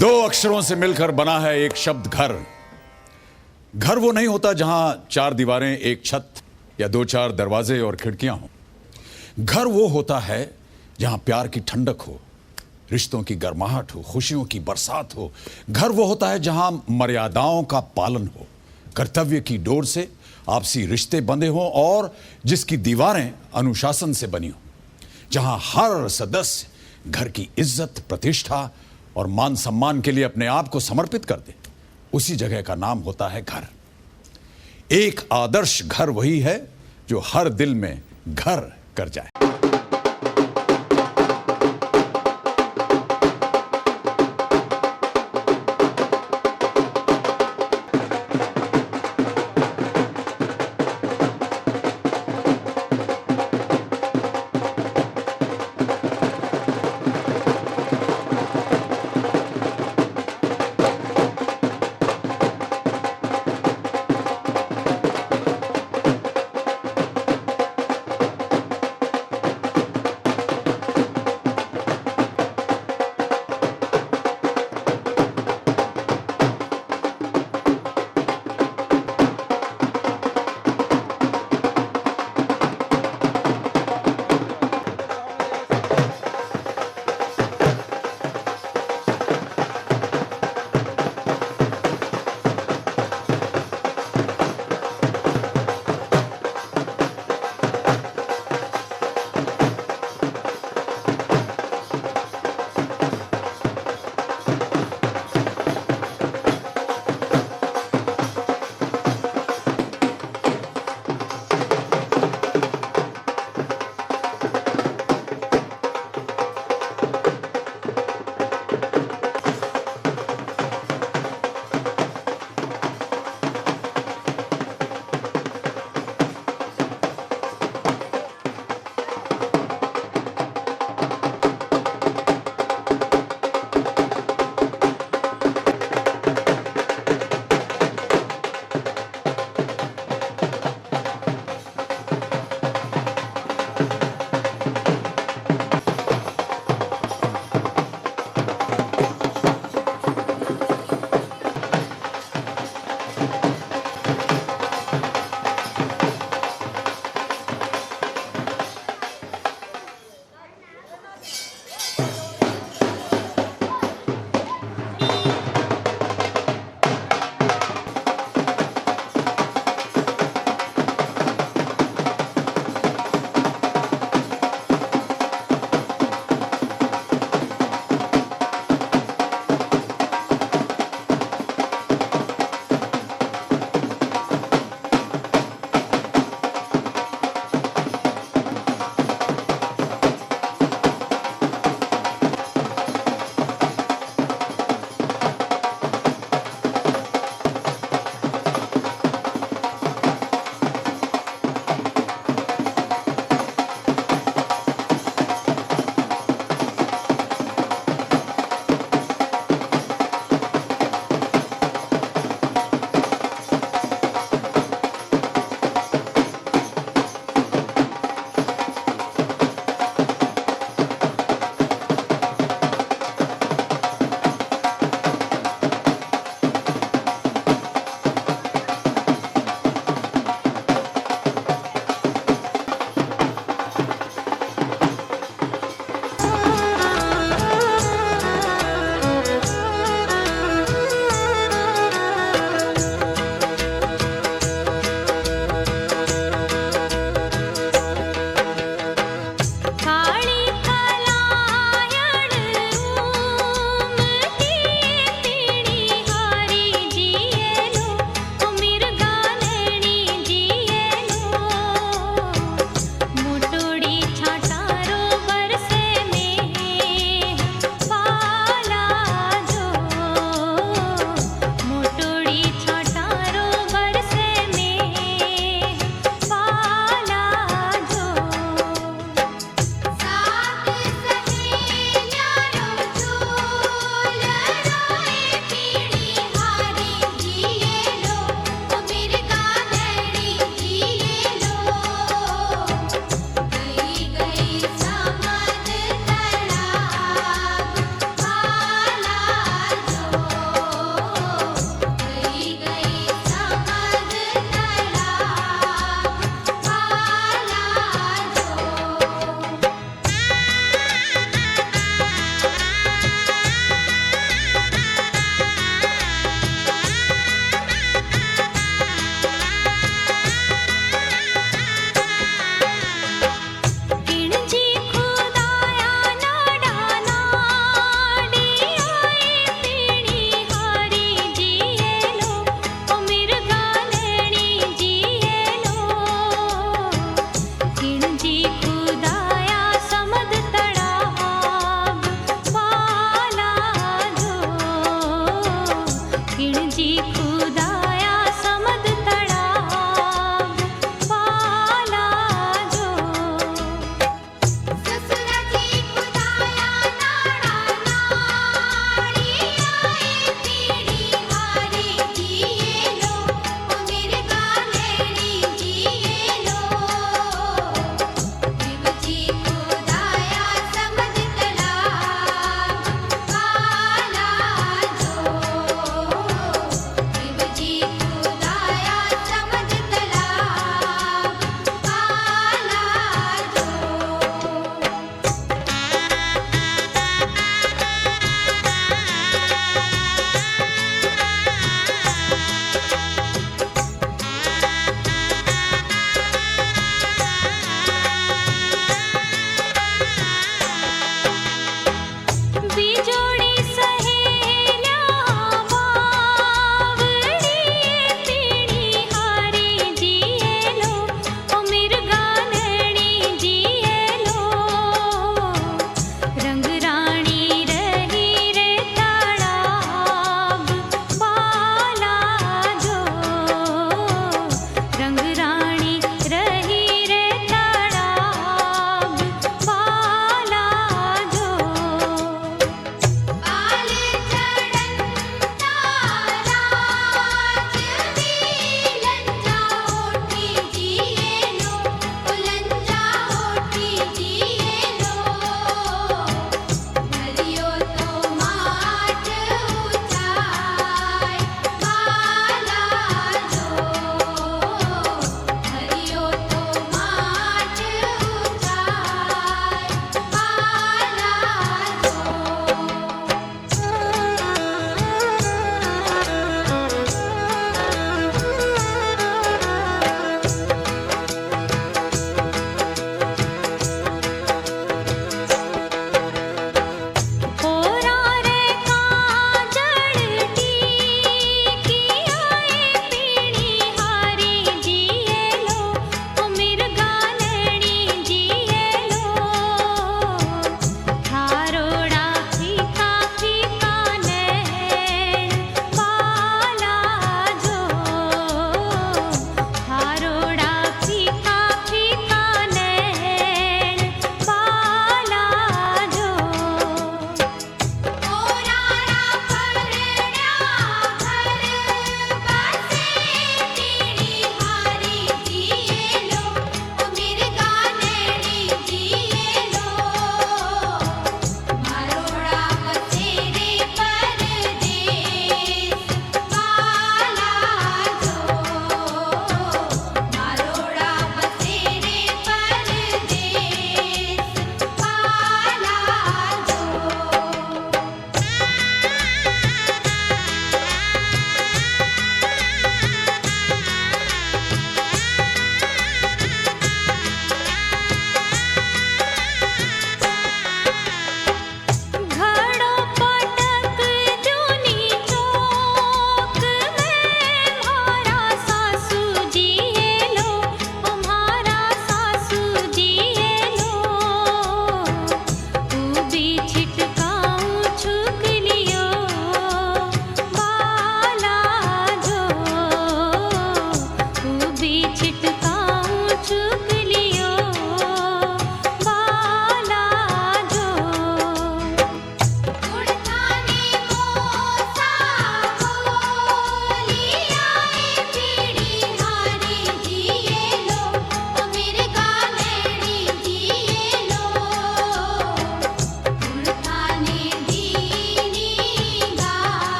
दो अक्षरों से मिलकर बना है एक शब्द घर। घर वो नहीं होता जहां चार दीवारें, एक छत या दो चार दरवाजे और खिड़कियां हों। घर वो होता है जहां प्यार की ठंडक हो, रिश्तों की गर्माहट हो, खुशियों की बरसात हो। घर वो होता है जहां मर्यादाओं का पालन हो, कर्तव्य की डोर से आपसी रिश्ते बंधे हों और जिसकी दीवारें अनुशासन से बनी हों। जहां हर सदस्य घर की इज्जत, प्रतिष्ठा और मान सम्मान के लिए अपने आप को समर्पित कर दे, उसी जगह का नाम होता है घर। एक आदर्श घर वही है जो हर दिल में घर कर जाए।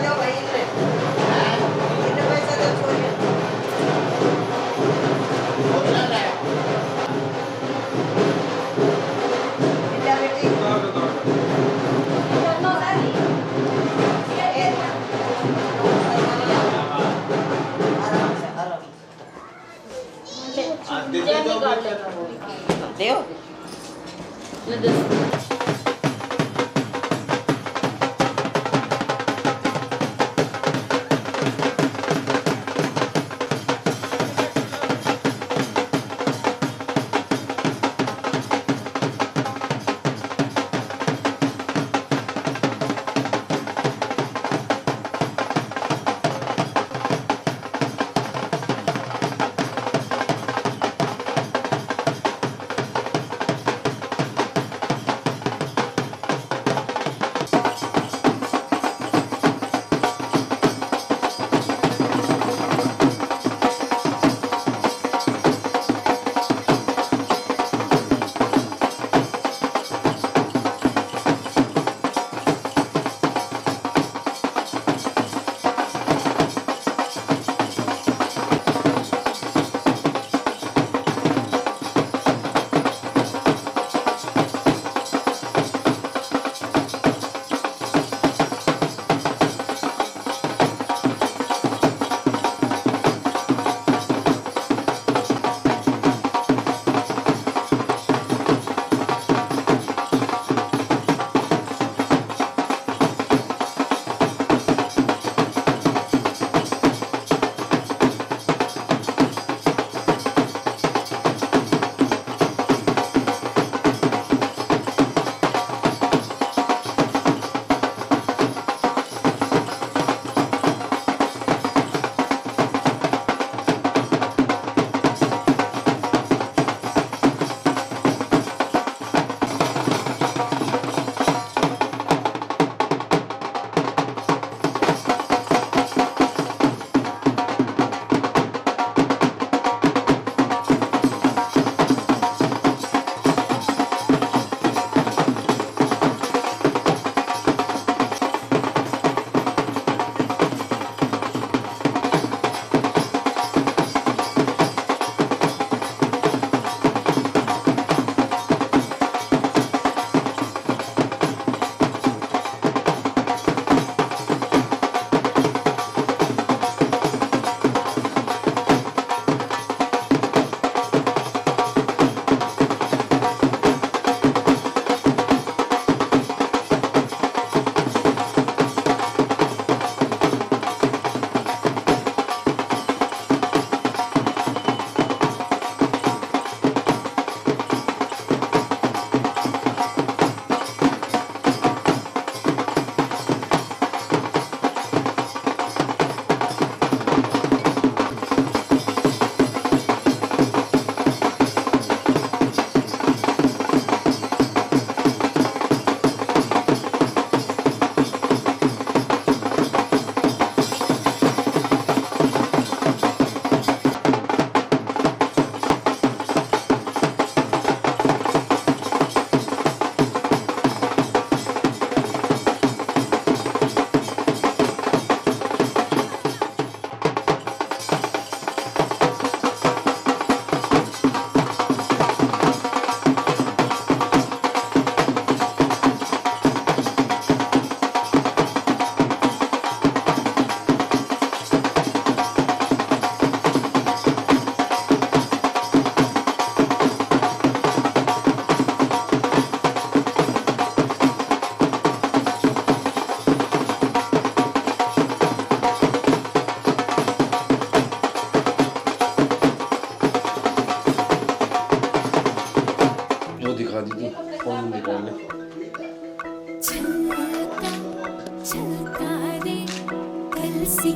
दो भाई इतने पैसा दो छोड़िए बेटा बेटी आराम से आराम देव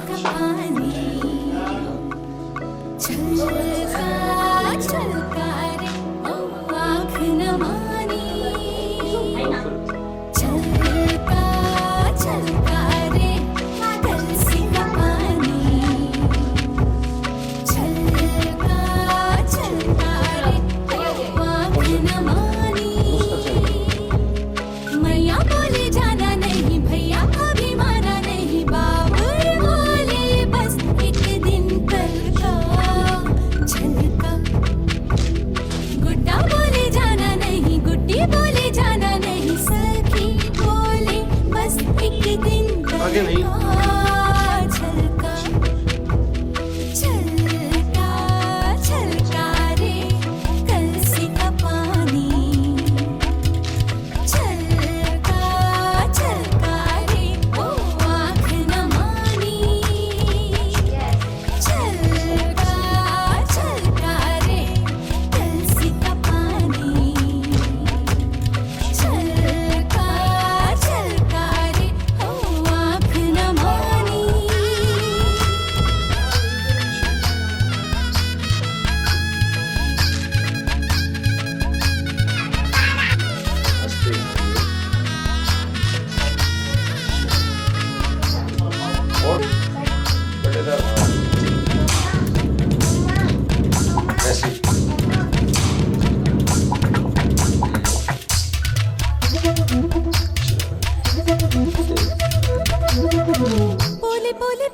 का पानी छलका छलका रे ओ आँख न मानी छलका छलका रे कलसी का पानी छलका छलका रे ओ आँख न मानी मैया बोले जाना नहीं भैया अभी माना नहीं बा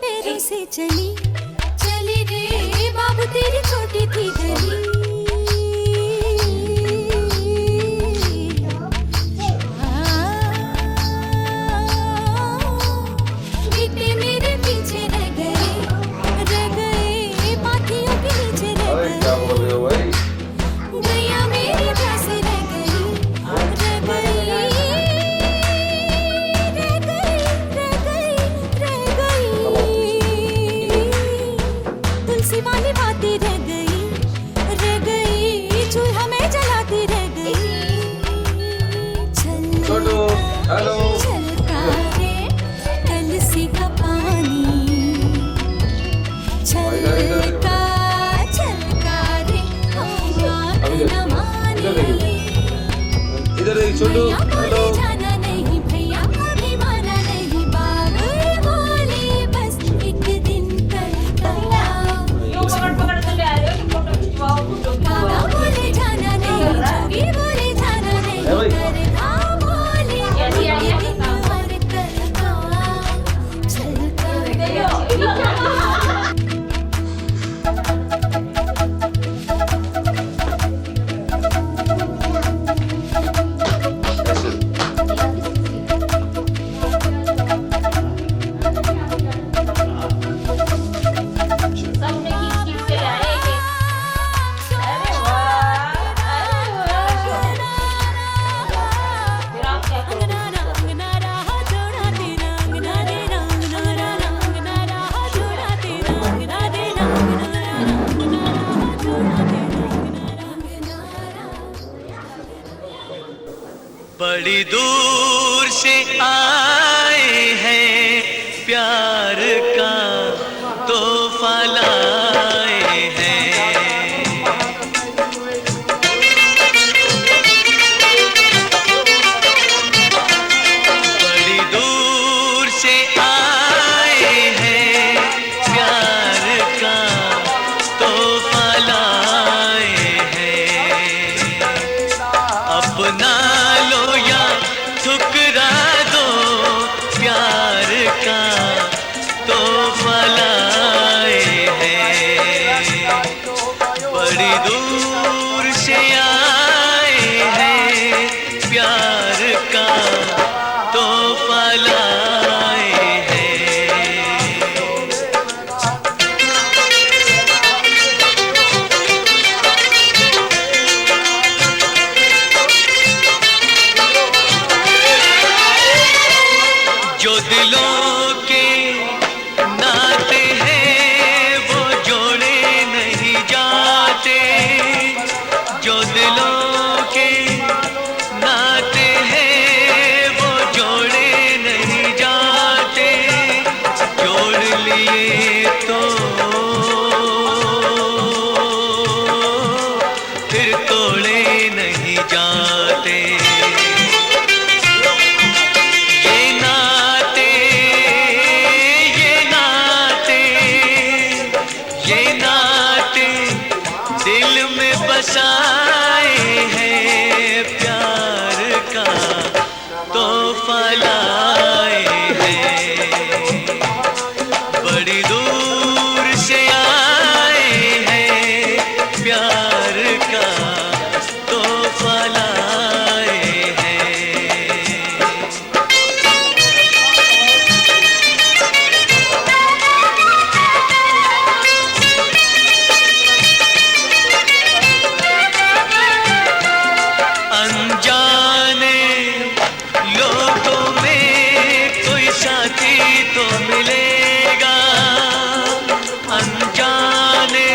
पैरों से चली चली रे बाबू तेरी छोटी थी गली बेटे मेरे पीछे रह गए पाथियों के नीचे रह गए गैया मेरी प्यास रह गई तुलसी वाली बातें रह गई चूल्हा में जलाती रह गई छलका रे तुलसी का पानी छलका रे न मानी इधर देख छोटू। हेलो जाना नहीं भैया अभी माना नहीं बाबू बोले बस एक दिन बाबा बोले जाना नहीं जोगी बोले जाना नहीं करधा बोले एक दिन और करधा छलका बड़ी दूर से आए हैं प्यार का तोहफा लाए हैं बड़ी दूर से आए हैं प्यार का तोहफा लाए हैं अपना ठुकरा दो प्यार का तोहफा लाए हैं बड़ी दूर से आए हैं प्यार का तोहफा लाए हैं जो दिलों के नाते हैं वो जोड़े नहीं जाते जो दिलों के नाते हैं वो जोड़े नहीं जाते जोड़ लिए तो फिर तोड़े नहीं जाते बसाए हैं प्यार का तोहफा लाए हैं बड़ी दूर से आए हैं प्यार का तोहफा लाए हैं अनजाने लोगों में कोई साथी तो मिलेगा अनजाने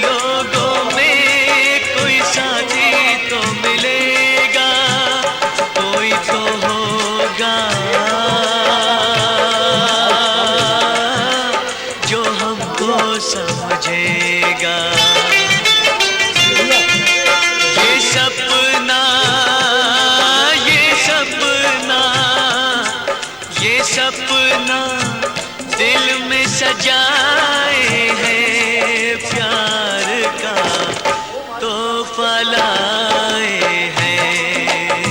लोगों में कोई साथी तो मिलेगा कोई तो होगा जो हमको समझेगा ये सपना दिल में सजाए हैं प्यार का तोहफा लाए हैं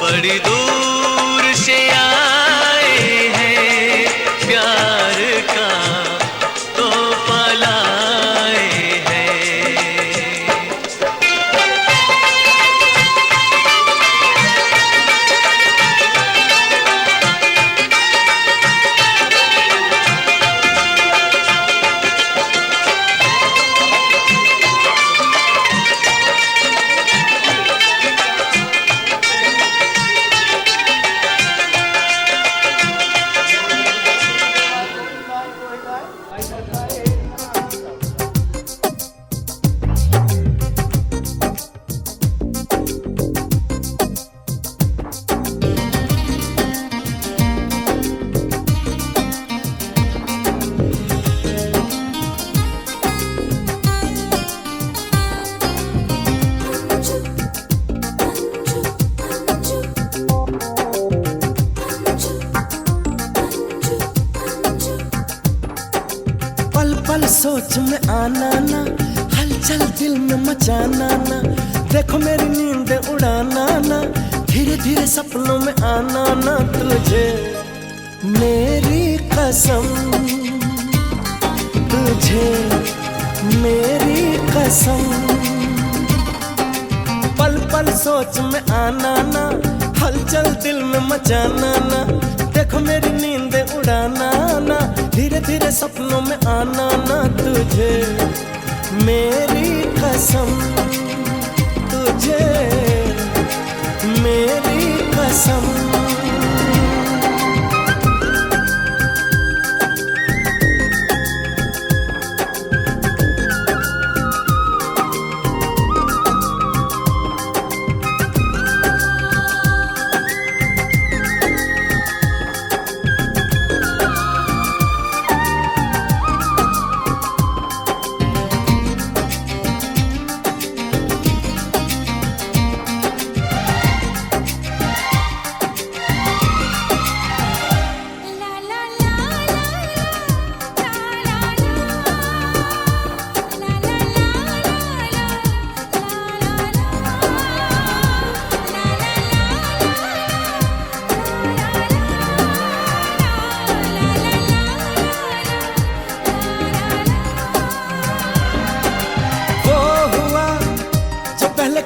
बड़ी दूर से आए हैं प्यार सोच में आना ना, हलचल दिल में मचाना ना, देखो मेरी नींद उड़ाना ना, धीरे धीरे सपनों में आना ना, तुझे मेरी कसम, तुझे मेरी कसम। पल पल सोच में आना ना, हलचल दिल में मचाना ना, देखो मेरी नींद उड़ाना ना, धीरे धीरे सपनों में आना ना, तुझे मेरी कसम, तुझे मेरी कसम।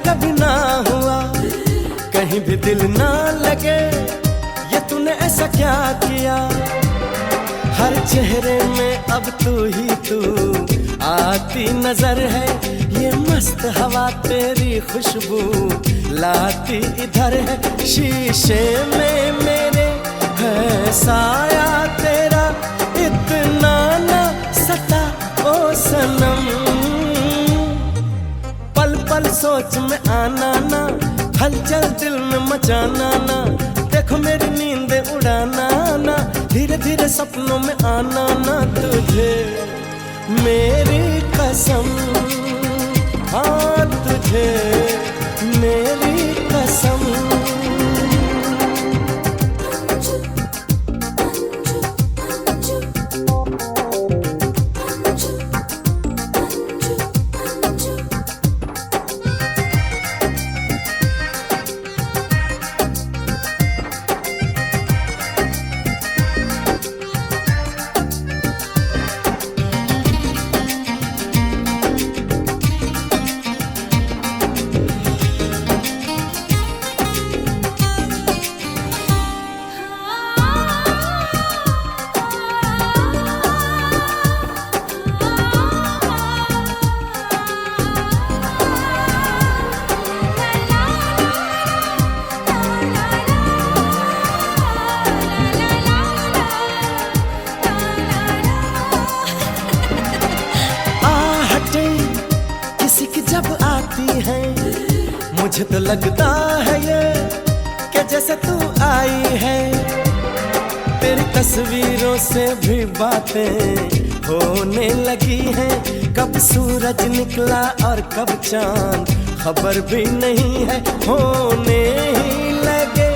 कभी ना हुआ, कहीं भी दिल ना लगे, ये तूने ऐसा क्या किया। हर चेहरे में अब तू ही तू आती नजर है, ये मस्त हवा तेरी खुशबू लाती इधर है। शीशे में मेरे है साया तेरा, इतना ना सता ओ सनम। पल पल सोच में आना ना, हलचल दिल में मचाना ना, देखो मेरी नींद उड़ाना ना, धीरे धीरे सपनों में आना ना, तुझे मेरी कसम, हाँ तुझे मेरी कसम। जब आती है मुझे तो लगता है ये कि जैसे तू आई है। तेरी तस्वीरों से भी बातें होने लगी हैं, कब सूरज निकला और कब चांद खबर भी नहीं है। होने ही लगे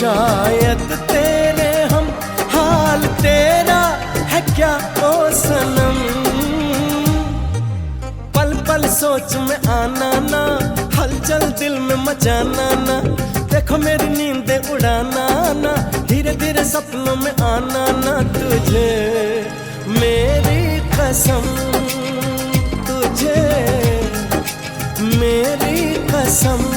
शायद तेरे हम, हाल तेरा है क्या ओ सनम। पल पल सोच में आना ना, हलचल दिल में मचाना ना, देखो मेरी नींदें उड़ाना ना, धीरे धीरे सपनों में आना ना, तुझे मेरी कसम, तुझे मेरी कसम।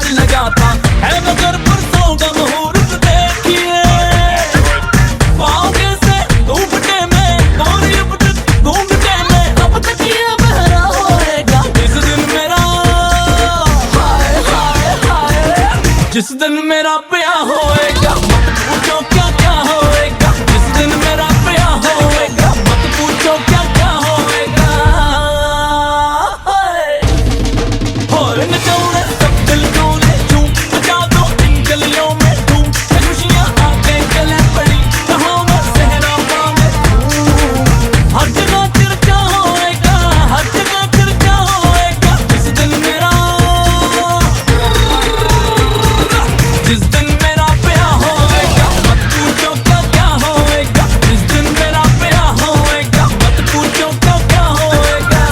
पार लगाता है मगर परसों का मुहूर्त देखिए पाओगे से घूमटे में गोरी घूमटे में अब तक ये बहरा होएगा जिस दिन मेरा हाय हाय हाय जिस दिन मेरा ब्याह होएगा मत पूछो क्या क्या होएगा जिस दिन मेरा ब्याह होएगा मत पूछो क्या क्या होएगा होए नचौड़े सब दिल डोले झूम बजा दो इन गलियों में धूम खुशियां आके गले पड़ी कहाँ मैं सहरा पावे हर जगह चर्चा होएगा हर जगह चर्चा होएगा जिस दिन मेरा ब्याह होएगा मत पूछो क्या क्या होएगा जिस दिन मेरा ब्याह होएगा मत पूछो क्या क्या होएगा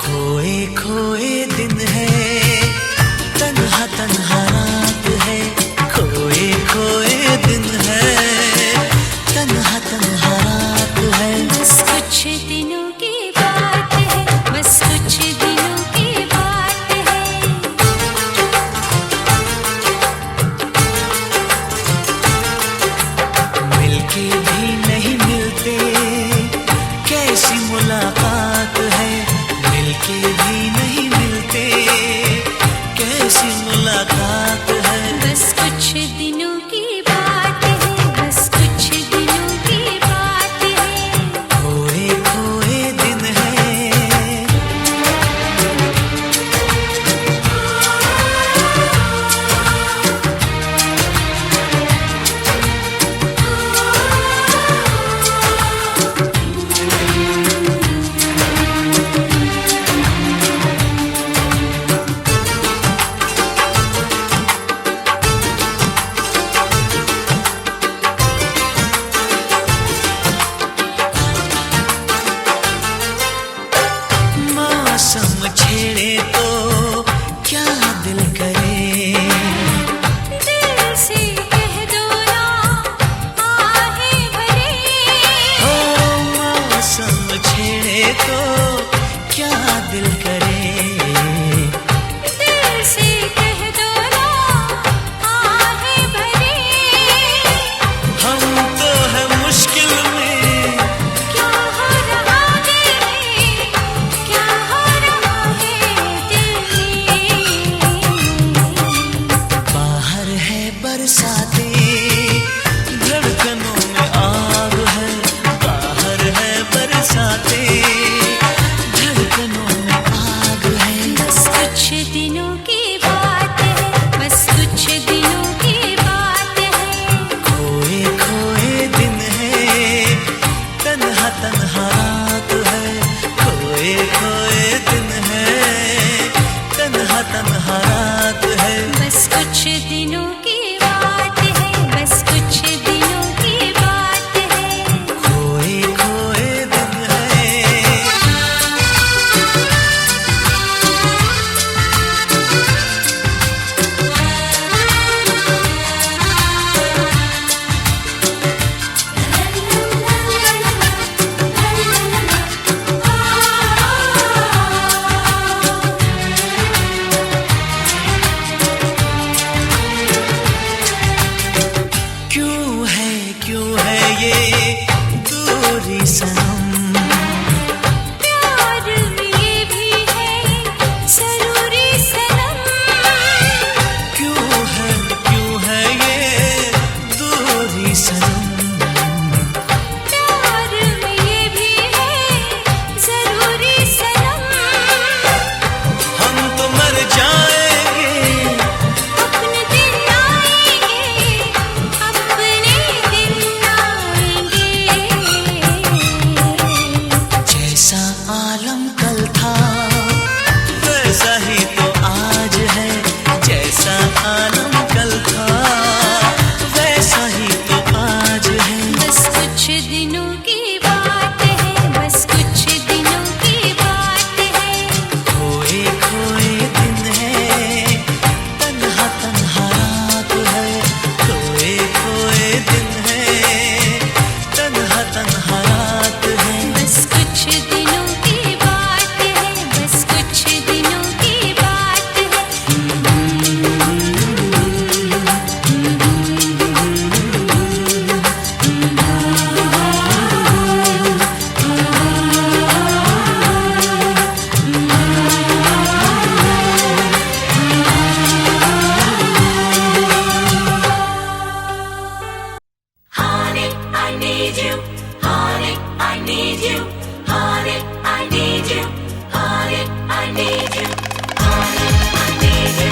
खोए खोए दिन है तन्हा तन्हा रात है खोए खोए दिन है तन्हा तन्हा रात है बस कुछ दिनों की बात है बस कुछ दिनों की बात है मिलके भी नहीं मिलते कैसी मुलाकात है मिलके भी नहीं मिलते कैसी मुलाकात है बस कुछ दिनों की बात है बस कुछ दिनों की बात है खोए खोए दिन है मौसम छेड़े तो क्या दिल करे दिल से कह दो ना आहें भरे ओ मौसम छेड़े तो क्या दिल करे दिल से कह दो ना आहें भरे हम तो है मुश्किल में क्या हो रहा दिल में क्या हो रहा है दिल में बाहर है बरसाते धड़कनों में आग है बाहर है बरसाते धड़कनों में आग है बस कुछ दिनों की बात है बस कुछ दिनों की बात है खोए खोए दिन है तन्हा तन्हा रात है खोए खोए दिन है तन्हा तन्हा रात है बस कुछ दिनों की बात है बस कुछ दिनों की बात है खोए खोए दिन है Honey, I need you. Honey, I need you. Honey, I need you.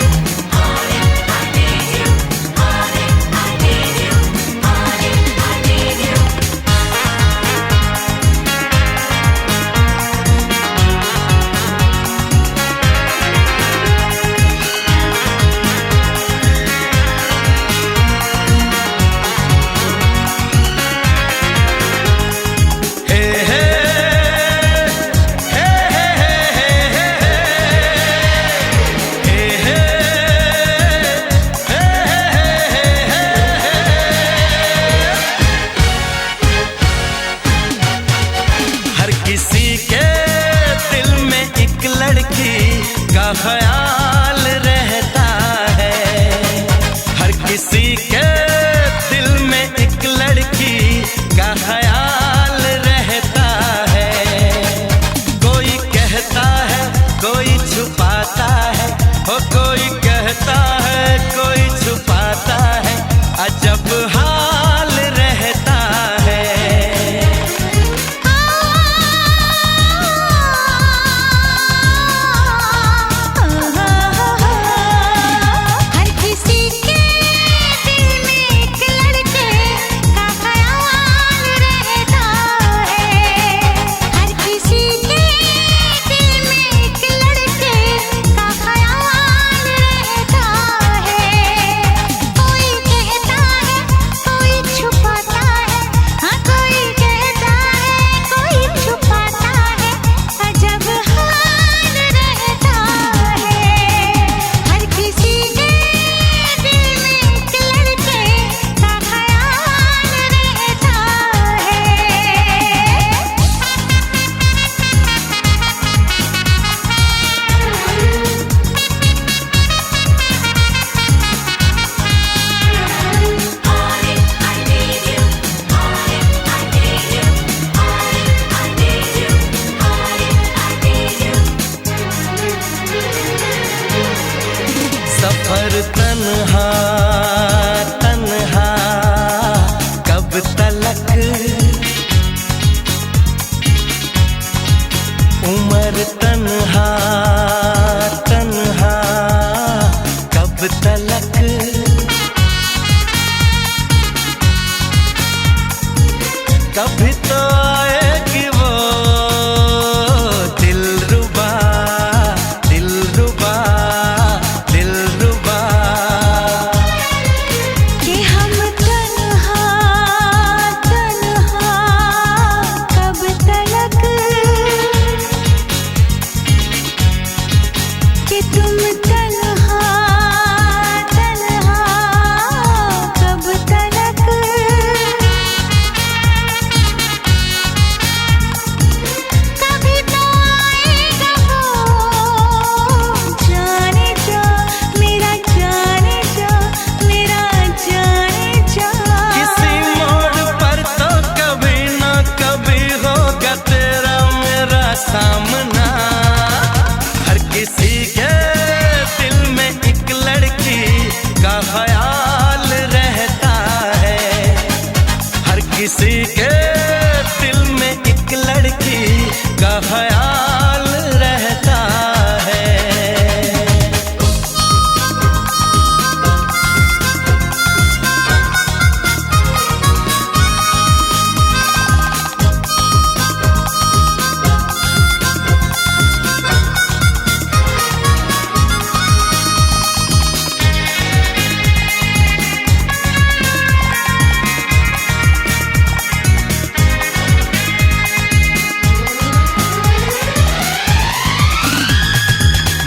Honey, I need you. Honey, I need you. Honey, I need you. हर किसी के दिल में एक लड़की का ख्याल रहता है। हर किसी के दिल में एक लड़की का ख्याल रहता है। कोई कहता है, कोई छुपाता है, हो कोई कहता है, कोई छुपाता है, अजब हाल रहता है। हर किसी के दिल में एक लड़के का ख्याल रहता है। हर किसी के दिल में एक लड़के का ख्याल रहता है। कोई कहता है, कोई छुपाता है, हाँ कोई कहता है, कोई छुपाता है, अजब हाल रहता है। हर किसी के दिल में एक लड़के का ख्याल रहता सफर तन्हा तन्हा कब तलक, उम्र तन्हा तन्हा कब तलक। कभी तो आएगी वो दिलरुबा दिलरुबा दिलरुबा। कि हम तन्हा तन्हा कब तलक, कि तुम तन्हा तन्हा कब तलक। कभी तो आएगा वो जाने जा, मेरा जाने जा, मेरा जाने जा। किसी मोड़ पर तो कभी ना कभी होगा तेरा मेरा सामना। हर किसी के दिल में एक लड़की का ख्याल रहता है। हर किसी के दिल में एक लड़की का ख्याल रहता है।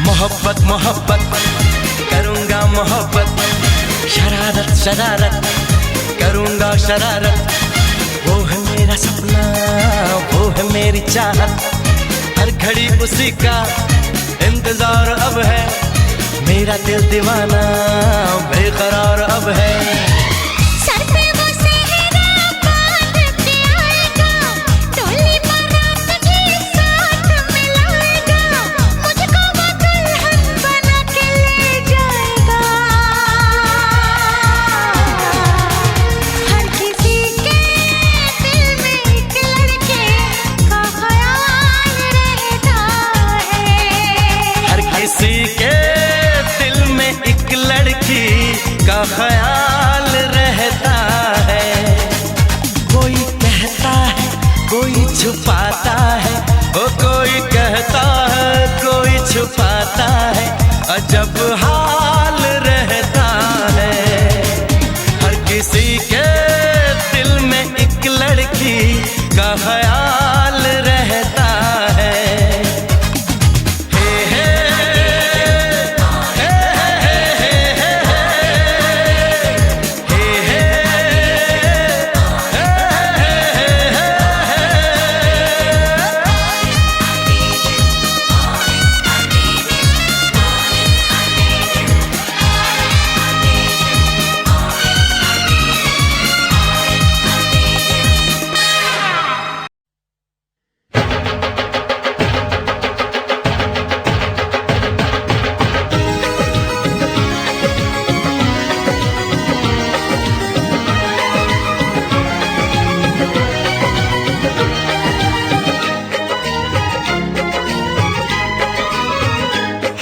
मोहब्बत मोहब्बत करूँगा मोहब्बत, शरारत शरारत करूँगा शरारत। वो है मेरा सपना, वो है मेरी चाहत, हर घड़ी उसी का इंतजार अब है। मेरा दिल दीवाना बेकरार अब है। सर पे वो सेहरा बांध के आएगा, डोली बारात के साथ मिलाएगा, मुझको वो दुल्हन बना के ले जाएगा। हर किसी के दिल में एक लड़के का ख्याल अजब हाल रहता है, हर किसी के दिल में एक लड़की का ख्याल रहता है।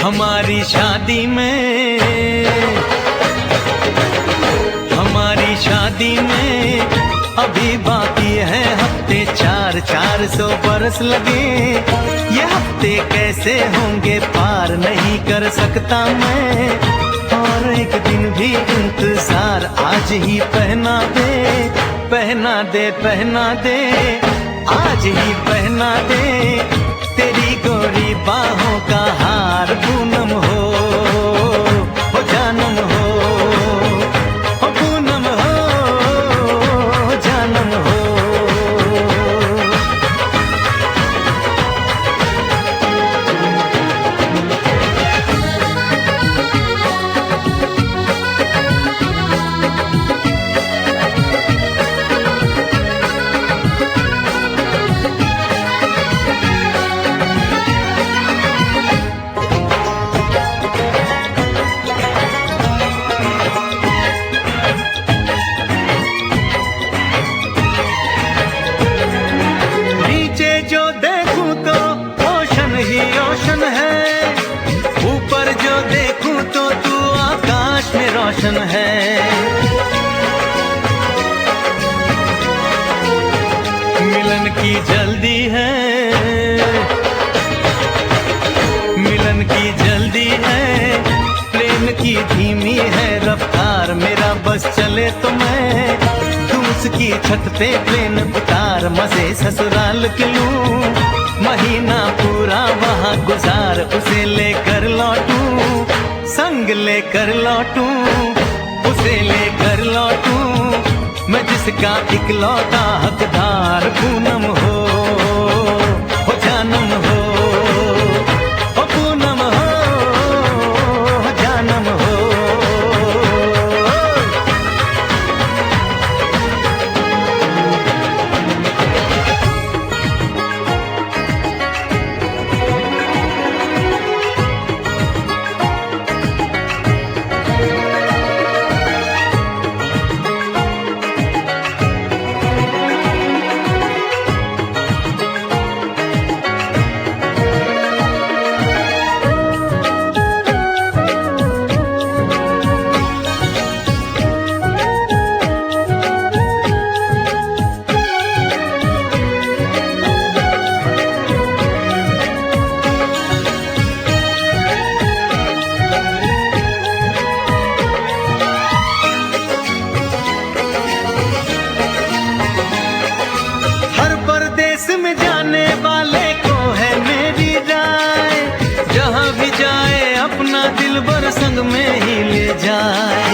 हमारी शादी में अभी बाकी है हफ्ते 400 बरस लगे। ये हफ्ते कैसे होंगे पार नहीं कर सकता मैं, और एक दिन भी इंतजार आज ही पहना दे, पहना दे, पहना दे, आज ही पहना दे। तेरी गोरी बाहों का हार पूनम हो जानम हो, पूनम हो जानम हो। रोशन है मिलन की जल्दी है, मिलन की जल्दी है, प्रेम की धीमी है रफ्तार। मेरा बस चले तो मैं तुम उसकी छत पे प्लेन उतार, मजे ससुराल के लूं, महीना पूरा वहाँ गुजार, उसे लेकर लौटूं, संग लेकर लौटूं, उसे लेकर लौटूं, मैं जिसका इकलौता हकदार पूनम हो जानम हो, पूनम हो जानम हो। दिलबर संग में ही ले जाए,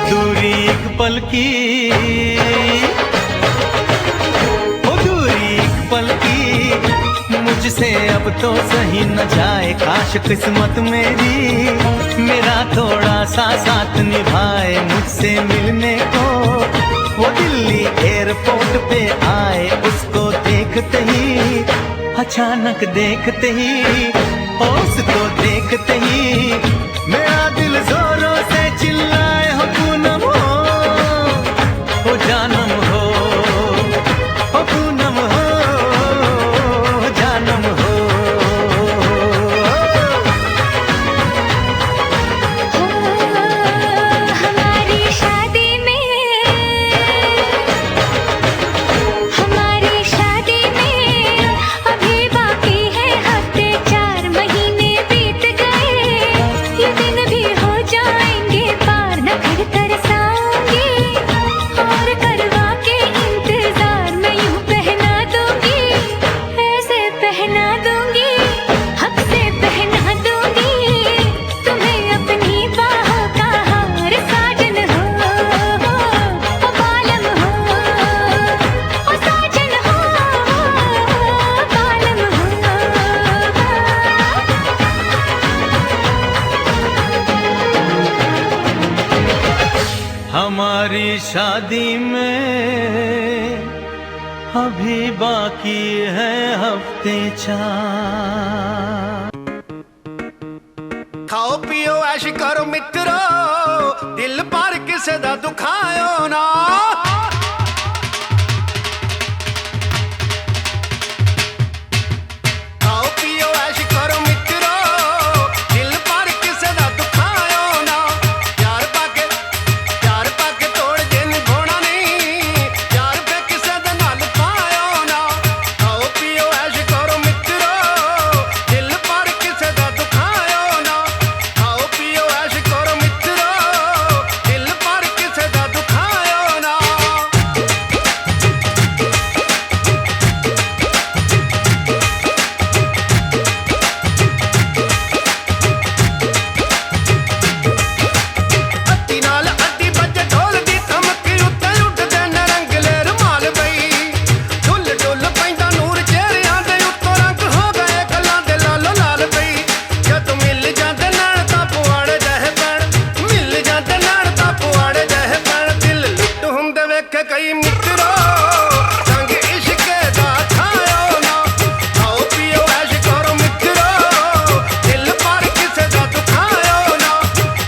दूरी एक पल की, ओ दूरी एक पल की, मुझसे अब तो सही न जाए। काश किस्मत मेरी मेरा थोड़ा सा साथ निभाए, मुझसे मिलने को वो दिल्ली एयरपोर्ट पे आए। उसको देखते ही अचानक देखते ही, उसको देखते ही मेरा दिल जोरों से चिल्लाए, हो पूनम हो जानम हो, पूनम हो जानम हो। हमारी शादी में अभी बाकी शादी में अभी बाकी है हफ्ते 4। खाओ पियो ऐश करो मित्रो, दिल पर किसे दा दुखायो ना। खाओ पियो ऐश करो मित्रो, दिल पर किसे दा दुखायो ना। प्यार पाके तोड़ जे निभाना नहीं, प्यार पे किसे दे नाल पायो ना। खाओ पियो ऐश करो मित्रो, दिल पर किसे दा दुखायो ना। खाओ पियो ऐश करो मित्रो, दिल पर किसे दा दुखायो ना। ਅੱਡੀ ਨਾਲ ਅੱਡੀ ਵੱਜ ਢੋਲ ਦੀ ਥਮਕੀ ਉੱਤੇ ਉੱਡਦੇ ਨਰੰਗਲੇ ਰੁਮਾਲ ਬਈ। ਢੁੱਲ ਢੁੱਲ ਪੈਂਦਾ ਨੂਰ ਚਿਹਰਿਆਂ ਦੇ ਉੱਤੋਂ, ਰੰਗ ਹੋ ਗਏ ਗੱਲਾਂ ਦੇ ਲਾਲੋ ਲਾਲ ਬਈ। ਜਦੋਂ ਮਿਲ ਜਾਂਦੇ ਨੈਣ ਤਾਂ ਪੁਆੜੇ ਜਿਹੇ ਪੈਣ, ਮਿਲ ਜਾਂਦੇ ਨੈਣ ਤਾਂ ਪੁਆੜੇ ਜਿਹੇ ਪੈਣ। ਦਿਲ ਲੁੱਟ ਹੁੰਦੇ ਵੇਖੇ ਕਈ ਮਿੱਤਰੋ, ਸੰਗ ਇਸ਼ਕੇ ਦਾ ਖਾਇਓ ਨਾ। ਖਾਓ ਪੀਓ ਐਸ਼ ਕਰੋ ਮਿੱਤਰੋ, ਦਿਲ ਪਰ ਕਿਸੇ ਦਾ ਦੁਖਾਇਓ ਨਾ।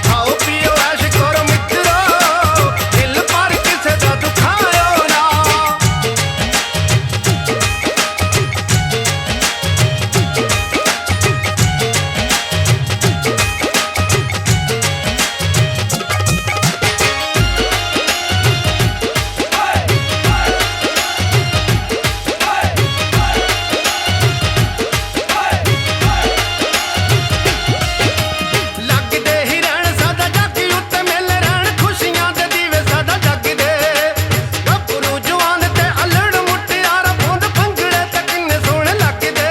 ਖਾਓ ਪੀਓ ਐਸ਼ ਕਰੋ ਮਿੱਤਰੋ, ਦਿਲ ਪਰ ਕਿਸੇ ਦਾ ਦੁਖਾਇਓ ਨਾ। ਲੱਗਦੇ ਹੀ ਰਹਿਣ ਸਾਦਾ ਜੱਗ ਉੱਤੇ ਮਿਲ ਰਹਿਣ, ਖੁਸ਼ੀਆਂ ਦੇ ਦੀਵੇ ਸਾਦਾ ਜੱਗਦੇ। ਗੱਭਰੂ ਜਵਾਨ ਤੇ ਅਲੜ ਮੁਟਿਆਰਾ ਪੌਂਦ ਭੰਗੜੇ ਤੇ ਕਿੰਨੇ ਸੋਹਣੇ ਲੱਗਦੇ।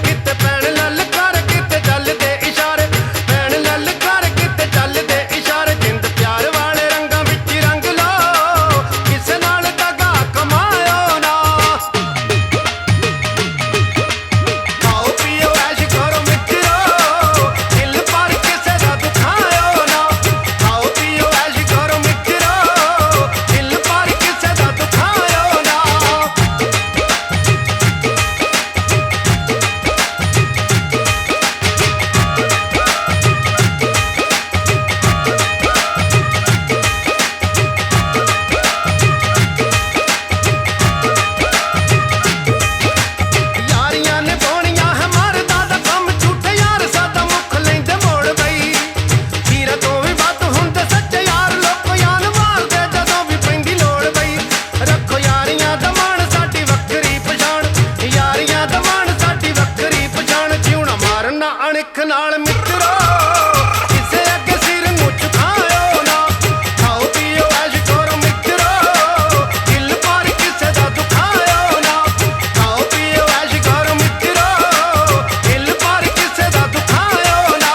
ਕਿਤੇ ਪੈਣ ਲਲਕਾਰ ਕਿਤੇ ਚੱਲਦੇ ਇਸ਼ਾਰੇ, ਪੈਣ ਲਲਕਾਰ ਕਿਤੇ ਚੱਲਦੇ ਇਸ਼ਾਰੇ। ਜਿੰਦ ਪਿਆਰ ਵਾਲੇ ਰੰਗਾਂ ਵਿੱਚ ਰੰਗ ਲਓ, ਕਿਸੇ ਨਾਲ ਦਗਾ ਕਮਾਇਓ ਨਾ। ਖਾਓ ਪੀਓ ਐਸ਼ ਕਰੋ ਮਿੱਤਰੋ, ਦਿਲ ਪਰ ਕਿਸੇ ਦਾ ਦੁਖਾਇਓ ਨਾ। ਖਾਓ ਪੀਓ ਐਸ਼ ਕਰੋ ਮਿੱਤਰੋ, ਦਿਲ ਪਰ ਕਿਸੇ ਦਾ ਦੁਖਾਇਓ ਨਾ। ਯਾਰੀਆਂ ਨੇ ਬੋਣੀਆਂ ਹੈ ਮਰਦਾ ਦਾ ਕੰਮ, ਝੂਠੇ ਯਾਰ ਸਾਦਾ ਮੁੱਖ ਲੈਂਦੇ ਮੋੜ ਬਈ। ਵੀਰਾਂ ਤੋਂ ਵੀ ਵੱਧ ਹੁੰਦੇ ਸੱਚੇ ਯਾਰ, ਲੋਕ ਯਾਨ ਮਾਰਦੇ ਜਦੋਂ ਵੀ ਪੈਂਦੀ ਲੋੜ ਬਈ। ਰੱਖੋ ਯਾਰੀਆਂ ਦਾ ਮਾਣ ਸਾਡੀ ਵੱਖਰੀ ਪਛਾਣ, ਯਾਰੀਆਂ ਦਾ ਮਾਣ ਸਾਡੀ ਵੱਖਰੀ ਪਛਾਣ। ਜਿਉਣਾ ਮਾਰਨਾ ਅਣਖ ਨਾਲ ਮਿੱਤਰੋ, ਕਿਸੇ ਅੱਗੇ ਸਿਰ ਨੂੰ ਝੁਕਾਇਓ ਨਾ। ਖਾਓ ਪੀਓ ਐਸ਼ ਕਰੋ ਮਿੱਤਰੋ, ਦਿਲ ਪਰ ਕਿਸੇ ਦਾ ਦੁਖਾਇਓ ਨਾ। ਖਾਓ ਪੀਓ ਐਸ਼ ਕਰੋ ਮਿੱਤਰੋ, ਦਿਲ ਪਰ ਕਿਸੇ ਦਾ ਦੁਖਾਇਓ ਨਾ।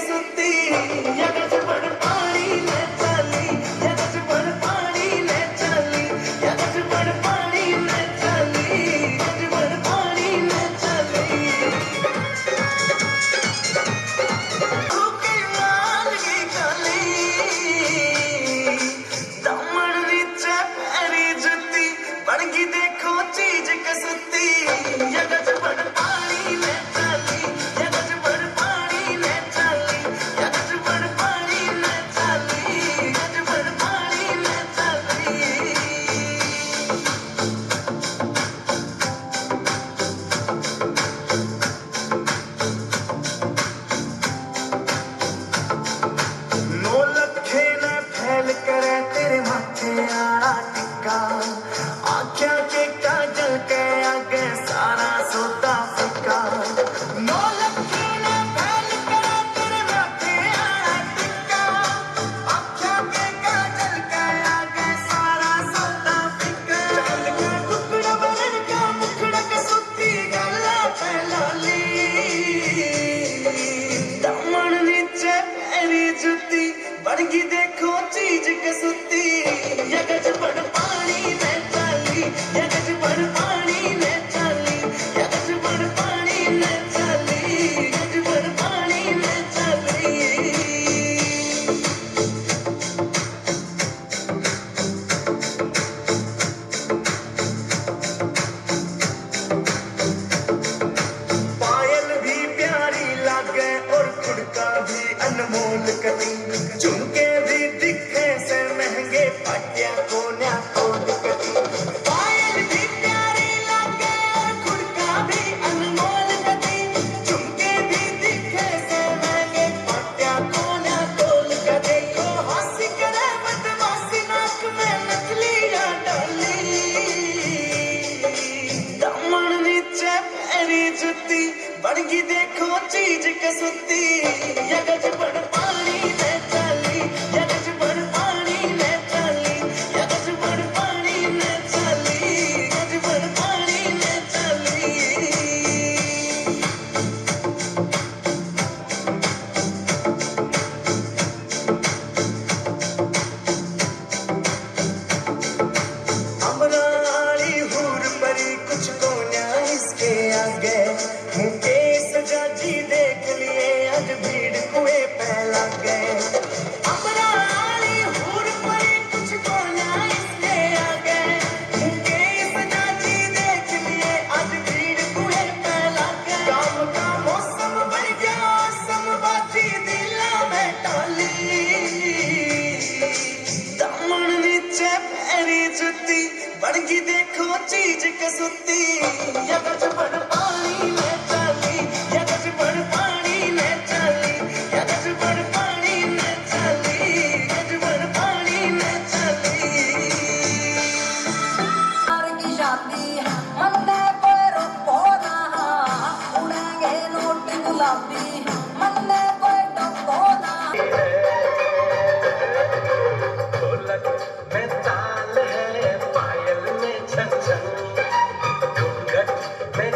कसुती या गजबड़ पानी में चली या गजबड़ पानी में चली या गजबड़ पानी में चली गजबड़ पानी में चली देखो चीज कसुती या गजबड़ पानी में चली या गजबड़ पानी में चली या गजबड़ पानी में चली गजबड़ पानी में चली नो लखे न फैल करे तेरे माथे आड़ा टिक्का आख्या के काजल के आगे सारा सौदा फिका नो लखे न फैल करे तेरे माथे आड़ा टिक्का आख्या के काजल के आगे सारा सौदा फिका चांद का टुकड़ा बनन का मुखड़ा कसुती गला पहलाली दामन नीचे पैरी जुती बढ़गी देखो चीज कसुती या गजबड़ पानी में चली या गजबड़ पानी में चली या गजबड़ पानी में चली गजबड़ पानी में चली पायल भी प्यारी लागे और खुड़का भी अनमोल कती झुमके भी दिखे से महंगे पाटिया कोन्या कोड कती पायल भी प्यारी लागे और खुड़का भी अनमोल कती झुमके भी दिखे से महंगे पाटिया कोन्या कोल कती को हंसी करे बदमाशी नाक में नकलियां डाली दामन नीचे पैरी जुती बढ़गी देखो चीज कसुती या गजबड़ पानी में चली या गजबड़ पानी में चली या गजबड़ पानी में चली गजबड़ पानी में चली अमराली हूर परी कुछ को न्याय इसके आगे मुके सजा जी देख लिए आज भीड़ कुएं पहला गए अमराली हूर परी कुछ को न्याय इसके आगे मुके सजा जी देख लिए आज भीड़ कुएं पहला गए काम का मौसम बन गया समबाजी दिला में टाली दामन नीचे पैरी जुती बढ़गी देखो चीज कसुती या गजबड़ पानी में चली या गजबड़ पानी में चली या गजबड़ पानी में चली गजबड़ पानी में चली की शादी मन्ने कोई रुको ना उड़ेंगे नोट गुलाबी मन्ने कोई टको ना ढोलक में ताल है पायल में छन छन घूंघट में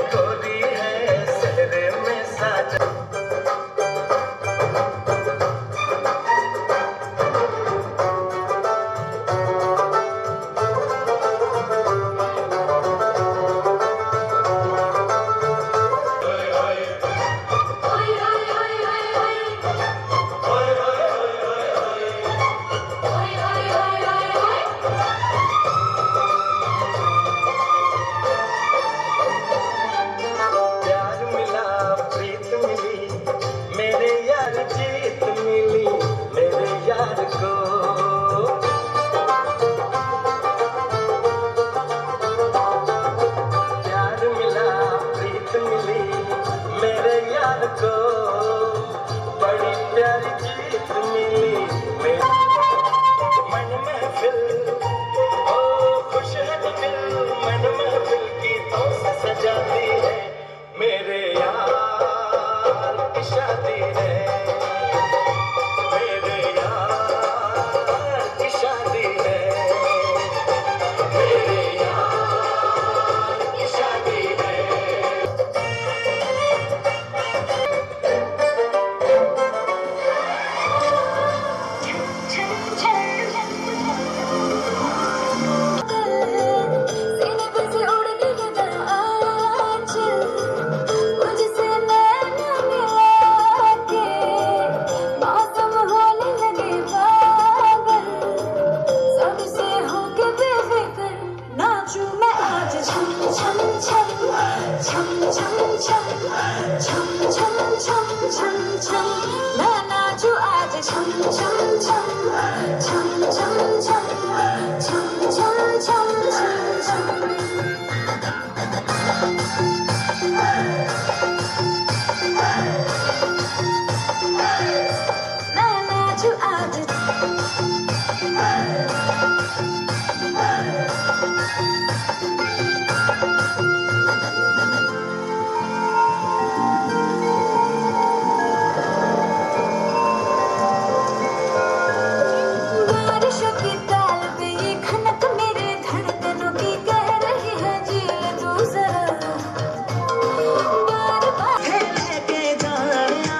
छम छम छम छम छम छम छम छम छम छम नैना जो आज बारिशों की ताल पे ये खनक मेरे धड़कनों की कह रही है जी ले तू जरा बार बार लेके जानिया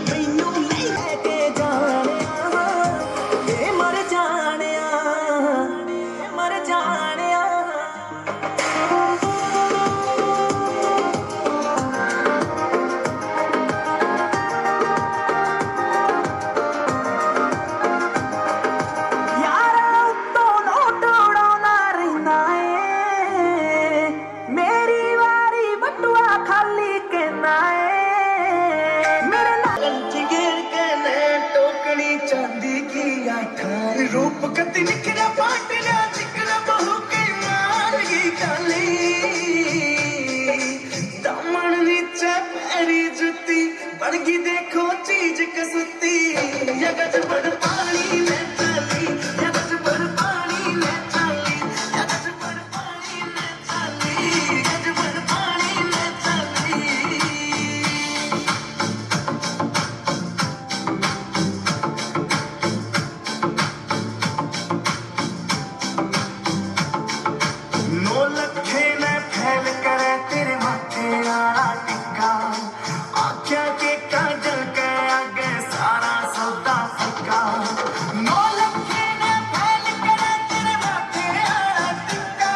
मैनू नहीं लेके जानिया ये मर जानिया मर जानिया यारा उत्तों नोट उड़ाउंदा रहिंदा ए मेरी वारी बटुआ खाली कहना है मेरे नाल जिगर कने टोकनी चांदी की आठा रूप कति निखरा पाटना चिकना बहु के नाल की काली दामन नीचे पैरी जुती बन गई देखो चीज कसुती या गजबड़ पानी में चली या गजबड़ पानी में चली या गजबड़ पानी में चली गजबड़ पानी में चली नो लखे ने फैल करे तेरे माथे आला टिक्का आख्या के काजल के आगे सारा सौदा फिका नो लखे ने फैल करे तेरे माथे आला टिक्का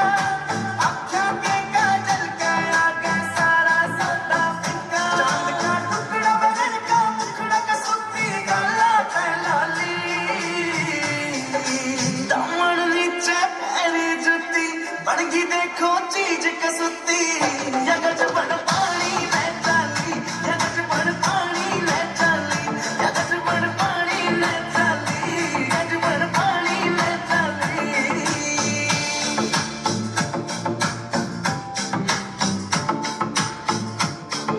आख्या के काजल के आगे सारा सौदा फिका चांद का टुकड़ा बदन का मुखड़ा कसुती गला पे लाली दामन नीचे पैरी जुती बन गई देखो चीज कसुती या गजबड़ पानी में चली या गजबड़ पानी में चली या गजबड़ पानी में चली गजबड़ पानी में चली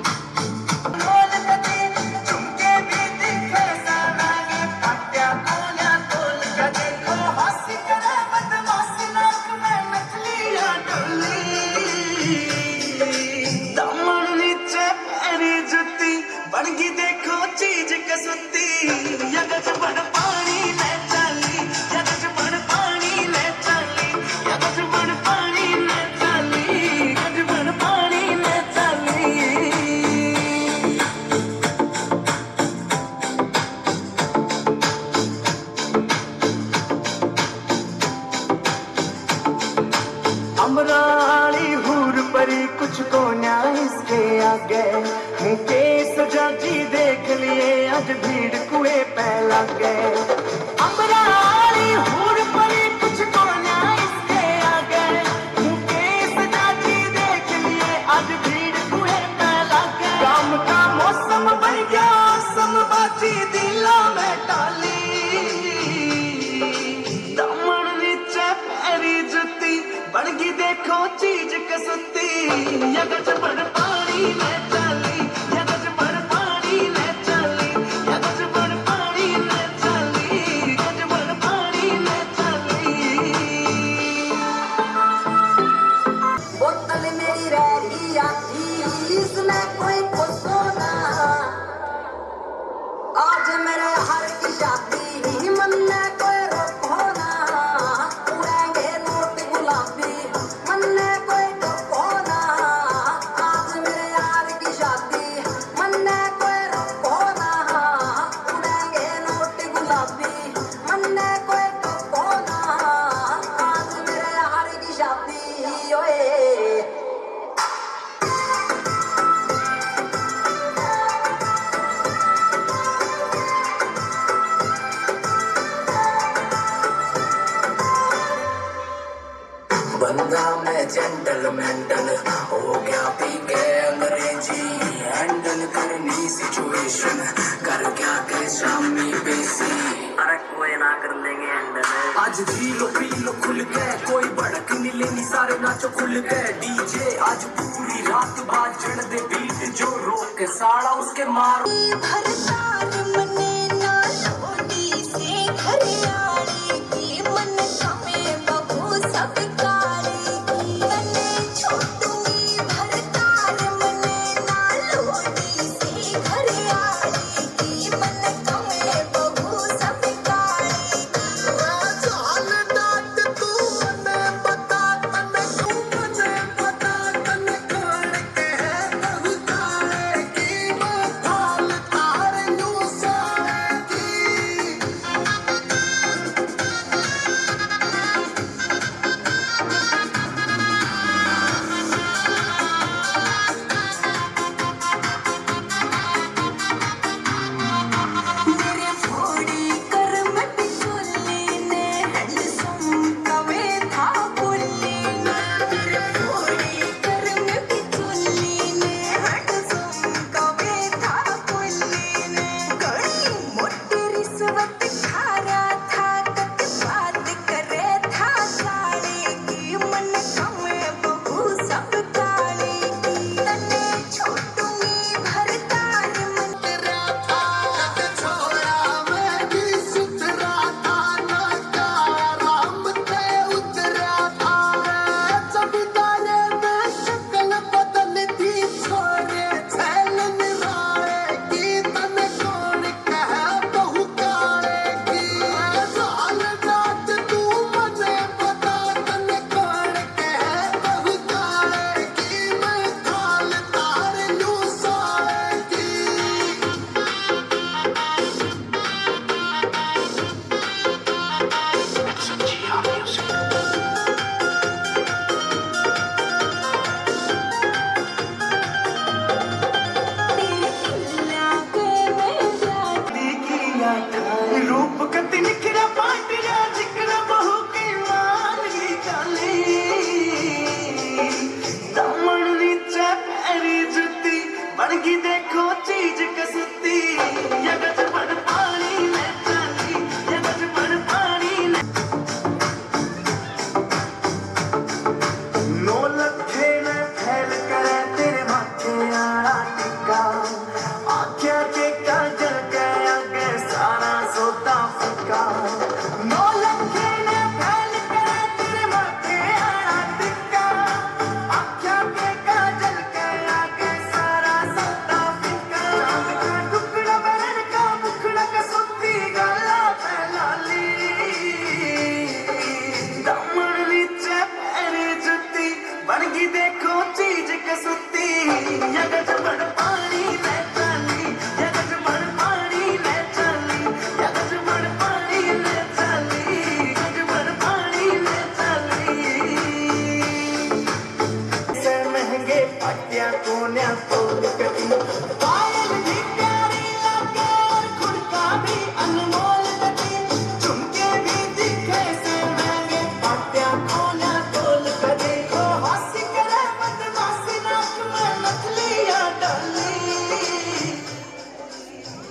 ढोल कते झुमके भी दिखे सानागे पाट्या कोया तोल का देखो हंसी करे बदमाशी नाक में नकलियां डोली दामन नीचे पैरी जुती बन गई देखो चीज कसुती या गजबड़ पानी में चली या गजबड़ पानी में चली या गजबड़ पानी में चली गजबड़ पानी में चली अमराली हूर परी कुछ को न्याय इसके आगे मुके सजाजी देख लिए आज भीड़ कुएं पे लग गए अमराली हूर परी कुछ को न्याय इसके आगे मुके सजाजी देख लिए आज भीड़ कुएं पे लग गए काम का मौसम बन गया समबाजी दिलों में टाली दामन नीचे पैरी जुती बन गई देखो चीज कसुती या गजबड़ पानी में चली या गजबड़ पानी में चली या गजबड़ पानी में चली गजबड़ पानी में चली बोतल मेरी रही आखी इसमें कोई कोसोना आज मेरे हर की शादी मन में कोई रोको ना उड़ेंगे नोट गुलाबी मन में कोई रोको ना आज मेरे यार की शादी मन में कोई रोको ना उड़ेंगे नोट गुलाबी मन में कोई रोको ना आज मेरे यार की शादी ओए बंदा मैं जेंटलमैन हो गया पी के अंग्रेजी हैंडल करनी सिचुएशन कर क्या के शामी आज जी लो पी लो खुल के, कोई भड़क नहीं लेनी, सारे नाचो खुल के। डीजे आज पूरी रात बाजण दे बीट, जो रोक के साड़ा उसके मारो। भरतार मने ना लोडी से घरियाली की, मन कमे बहू सब काली की। तने छोटूंगी भरतार मने ना लोडी से घरियाली की, मन कमे बहू सब काली की। चाल डाट तू मने बता, तने तू मने बता, तने कौन कहे बहु काले की। मैं थाल तार यूं सारे की। मेरे फोड़ी कर मट चुल्ली ने, हैंडसम कवे था बुल्ली ने। मेरे फोड़ी कर मट चुल्ली ने, हैंडसम कवे था बुल्ली ने। कड़ी मोटी रिश्वत खा रहा था, कत बात करे था साड़ी की। मन कमे बहू सब काली की। तने छोटूंगी भरतार मन करा था, कत छोरा मैं भी सुधरा था। ना राम ते उतरा था, जमींदारे में शक्ल बदलती छोरे छैल निराले की। तने कौन कहे बहु काले की। चाल डाट तू मने बता, तने कौन कहे बहु काले की। मैं थाल तार यूं साले की। तेरे खिला के मैं जाती रूप कति निखरा पाटिया, जिकरा बहु की मांगी गाली। दमन नीचे पैरी जुती, बड़गी देखो चीज कसुती। यगज बड़ पानी में चाली, यगज बड़ पानी में। नो लखे ने फैल करे तेरे माथे आड़ा टिका। आख्या के काजल के आगे सारा सोता फीका। नो लखे ने फैल करे तेरे माथे आड़ा टिका। आख्या के काजल के आगे सारा सोता फीका। चांद का टुकड़ा बरन का मुखड़ा कसुती, गला पे लाली। दमन नीचे पैरी जुती, बड़गी देखो चीज कसुती। यगज बड़ पानी में चाली, यगज बड़ पानी में चाली, यगज बड़ पानी में चाली, यगज बड़ पानी में चाली। से महंगे पाटिया कोन्या तोल कटी, पायल भी प्यारी लगे और खुड़का भी अनमोल कटी। झुमके भी दिखे से महंगे पाटिया कोन्या तोल कटी। ओ हंसी करे बदमाशी, नाक में नथलियां डाली।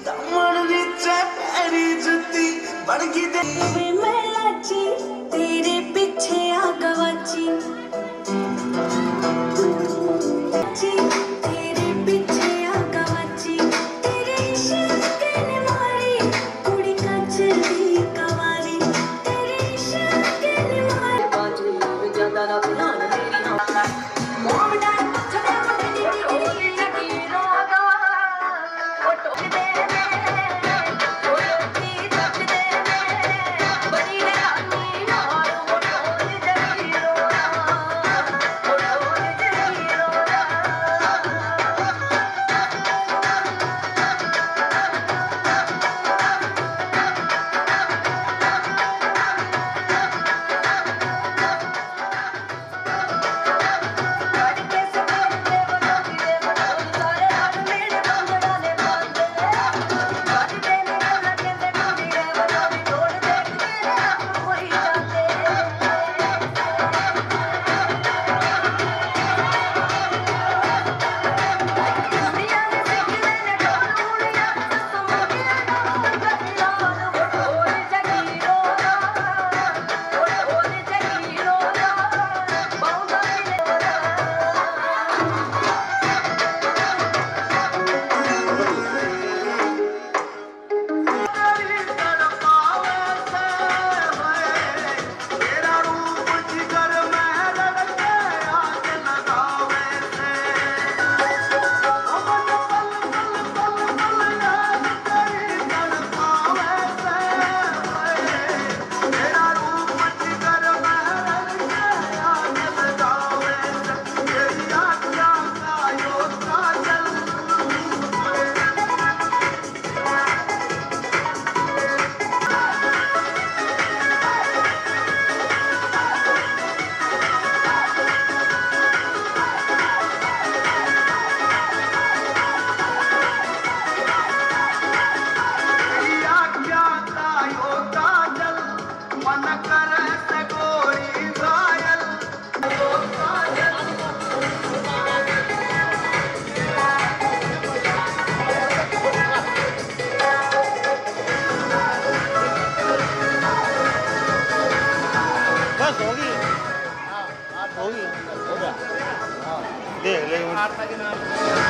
दमन नीचे पैरी जुती, बड़गी दे वे मैं लाची, तेरे पीछे आ गवाची। लाची, तेरे पीछे आ गवाची। तेरे इश्क ने मारी, कुड़ी का चली कवारी। तेरे इश्क ने मारी। बाजू में ज्यादा ना ध्यान मेरी ना। मोमडा छड़े मुंडे दी होली लगी रोगा। ओ टोक दे में, ओ लोकी टोक दे में। बड़ी रानी ना माता के नाम